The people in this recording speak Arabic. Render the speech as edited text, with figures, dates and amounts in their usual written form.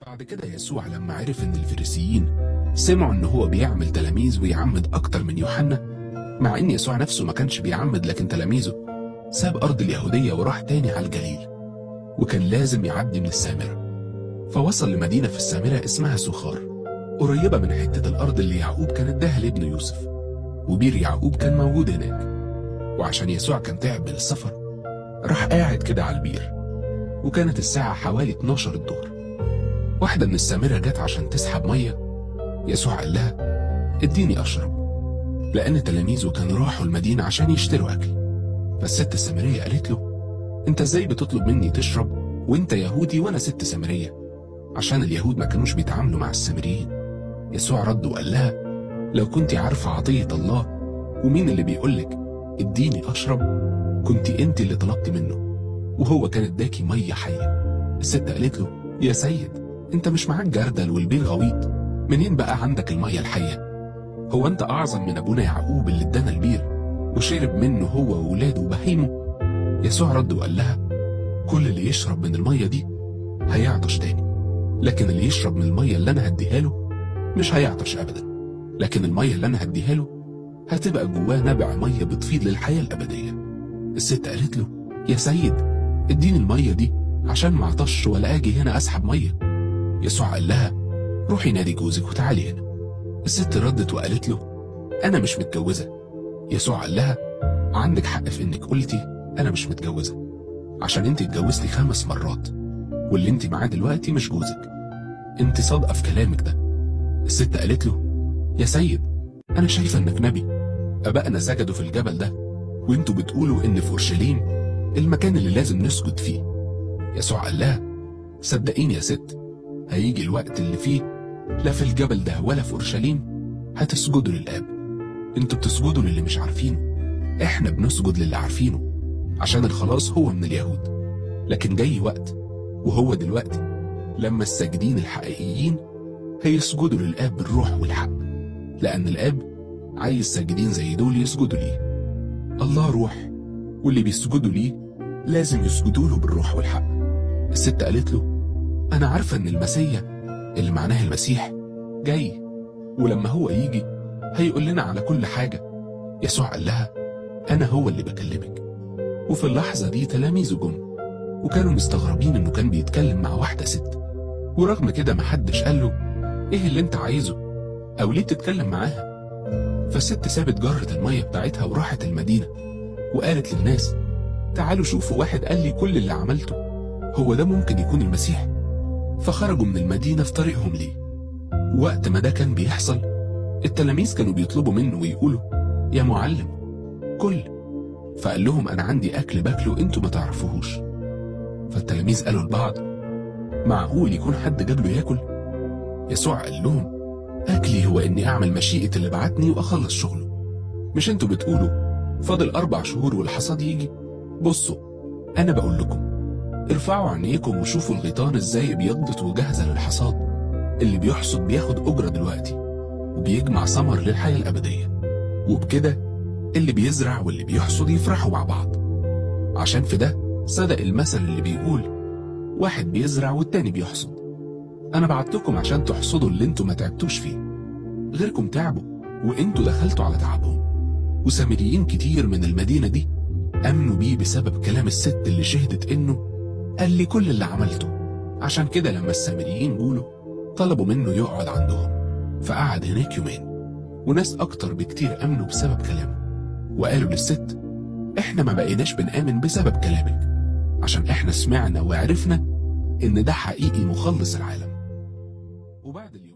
بعد كده يسوع لما عرف ان الفريسيين سمعوا ان هو بيعمل تلاميذ ويعمد اكتر من يوحنا، مع ان يسوع نفسه ما كانش بيعمد لكن تلاميذه، ساب ارض اليهودية وراح تاني على الجليل، وكان لازم يعدي من السامرة. فوصل لمدينة في السامرة اسمها سخار، قريبة من حتة الارض اللي يعقوب كان اداها لابنه يوسف، وبير يعقوب كان موجود هناك. وعشان يسوع كان تعب من السفر راح قاعد كده على البير، وكانت الساعة حوالي 12 الظهر. واحدة من السامرة جت عشان تسحب مية. يسوع قال لها اديني أشرب، لأن تلاميذه كانوا راحوا المدينة عشان يشتروا أكل. فالست السامرية قالت له انت ازاي بتطلب مني تشرب وانت يهودي وانا ست سامرية؟ عشان اليهود ما كانوش بيتعاملوا مع السامريين. يسوع رد وقال لها لو كنت عارفة عطية الله ومين اللي بيقولك اديني أشرب كنت انت اللي طلبت منه وهو كان اداكي مية حية. الست قالت له يا سيد انت مش معاك جردل والبير غويط، منين بقى عندك المية الحية؟ هو انت اعظم من ابونا يعقوب اللي ادانا البير وشرب منه هو وولاده وبهيمه؟ يسوع رد وقال لها كل اللي يشرب من المية دي هيعطش تاني، لكن اللي يشرب من المية اللي انا هديها له مش هيعطش ابدا، لكن المية اللي انا هديها له هتبقى جواه نبع مية بتفيض للحياة الابدية. الست قالت له يا سيد اديني المية دي عشان ما اعطش ولا اجي هنا اسحب مية. يسوع قال لها روحي نادي جوزك وتعالي هنا. الست ردت وقالت له انا مش متجوزة. يسوع قال لها عندك حق في انك قلتي انا مش متجوزة، عشان انت اتجوزتي 5 مرات واللي انت معاه دلوقتي مش جوزك، انت صادقة في كلامك ده. الست قالت له يا سيد انا شايفة انك نبي، ابائنا سجدوا في الجبل ده وانتوا بتقولوا ان في اورشليم المكان اللي لازم نسجد فيه. يسوع قال لها صدقيني يا ست هيجي الوقت اللي فيه لا في الجبل ده ولا في اورشليم هتسجدوا للآب. انتوا بتسجدوا للي مش عارفينه، احنا بنسجد للي عارفينه عشان الخلاص هو من اليهود. لكن جاي وقت وهو دلوقتي لما الساجدين الحقيقيين هيسجدوا للآب بالروح والحق، لأن الآب عايز ساجدين زي دول يسجدوا ليه. الله روح واللي بيسجدوا ليه لازم يسجدوا له بالروح والحق. الست قالت له أنا عارفة إن المسيح اللي معناه المسيح جاي، ولما هو يجي هيقول لنا على كل حاجة. يسوع قال لها أنا هو اللي بكلمك. وفي اللحظة دي تلاميذه جم وكانوا مستغربين إنه كان بيتكلم مع واحدة ست، ورغم كده محدش قال له إيه اللي أنت عايزه أو ليه بتتكلم معاها. فالست سابت جرة المية بتاعتها وراحت المدينة وقالت للناس تعالوا شوفوا واحد قال لي كل اللي عملته، هو ده ممكن يكون المسيح؟ فخرجوا من المدينة في طريقهم ليه. وقت ما ده كان بيحصل التلاميذ كانوا بيطلبوا منه ويقولوا يا معلم كل، فقال لهم أنا عندي أكل باكله أنتوا ما تعرفوهوش. فالتلاميذ قالوا لبعض معقول يكون حد جاب له ياكل؟ يسوع قال لهم أكلي هو إني أعمل مشيئة اللي بعتني وأخلص شغله. مش أنتوا بتقولوا فاضل 4 شهور والحصاد يجي؟ بصوا أنا بقول لكم ارفعوا عينيكم وشوفوا الغيطان ازاي بيضت وجاهزة للحصاد. اللي بيحصد بياخد أجرة دلوقتي وبيجمع ثمر للحياة الأبدية، وبكده اللي بيزرع واللي بيحصد يفرحوا مع بعض. عشان في ده صدق المثل اللي بيقول واحد بيزرع والتاني بيحصد. أنا بعتكم عشان تحصدوا اللي انتوا ما تعبتوش فيه، غيركم تعبوا وانتوا دخلتوا على تعبهم. وسامريين كتير من المدينة دي أمنوا بيه بسبب كلام الست اللي شهدت إنه قال لي كل اللي عملته. عشان كده لما السامريين جوله طلبوا منه يقعد عندهم، فقعد هناك 2 يوم. وناس أكتر بكتير أمنوا بسبب كلامه وقالوا للست إحنا ما بقيناش بنآمن بسبب كلامك، عشان إحنا سمعنا وعرفنا إن ده حقيقي مخلص العالم. وبعد اليوم